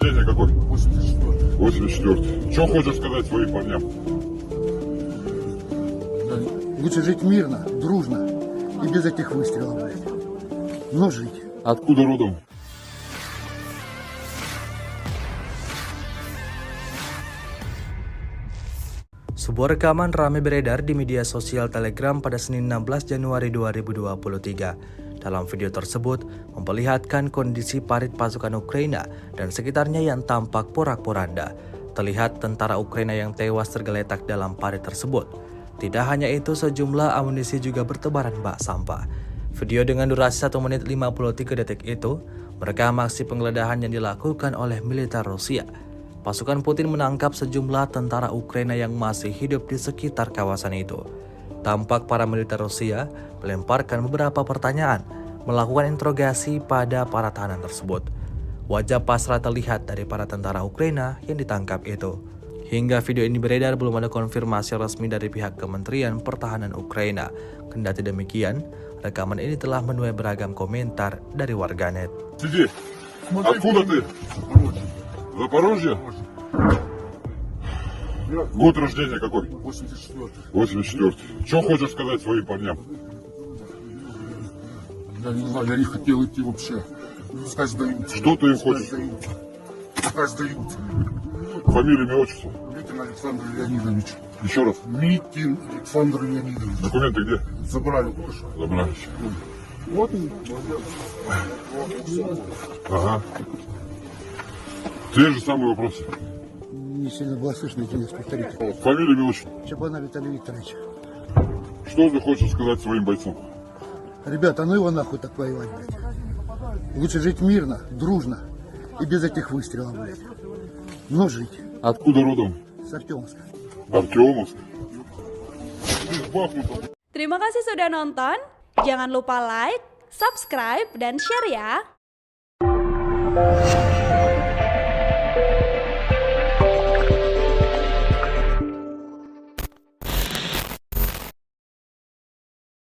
рождения какой? 84. 84. Что хочешь сказать своим парням? Да, лучше жить мирно, дружно и без этих выстрелов, блядь. Но жить. Откуда родом? Sebuah rekaman ramai beredar di media sosial Telegram pada Senin 16 Januari 2023. Dalam video tersebut, memperlihatkan kondisi parit pasukan Ukraina dan sekitarnya yang tampak porak-poranda. Terlihat tentara Ukraina yang tewas tergeletak dalam parit tersebut. Tidak hanya itu, sejumlah amunisi juga bertebaran bak sampah. Video dengan durasi 1 menit 53 detik itu merekam aksi penggeledahan yang dilakukan oleh militer Rusia. Pasukan Putin menangkap sejumlah tentara Ukraina yang masih hidup di sekitar kawasan itu. Tampak para militer Rusia melemparkan beberapa pertanyaan, melakukan interogasi pada para tahanan tersebut. Wajah pasrah terlihat dari para tentara Ukraina yang ditangkap itu. Hingga video ini beredar, belum ada konfirmasi resmi dari pihak Kementerian Pertahanan Ukraina. Kendati demikian, rekaman ini telah menuai beragam komentar dari warganet. Сиди. Откуда ты? Запорожье? Год рождения какой? 84. 84. Что хочешь сказать своим парням? Я не знаю, я не хотел идти вообще. Пускай сдают. Что ты им хочешь? Пускай сдают. Фамилия, имя, отчество? Митин Александр Леонидович. Еще раз. Митин Александр Леонидович. Документы где? Забрали тоже. Забрали. Вот он. Ага. Те же самые вопросы. Не сильно было слышно, извините, повторите. Фамилия, имя, отчество? Чабана Виталий Викторович. Что ты хочешь сказать своим бойцам? Ребята, ну его нахуй так воевать, блядь. Лучше жить мирно, дружно и без этих выстрелов, блядь. Но жить. Откуда родом? С Артемовска. Артемовск. Terima kasih sudah nonton. Jangan lupa like, subscribe, dan share ya.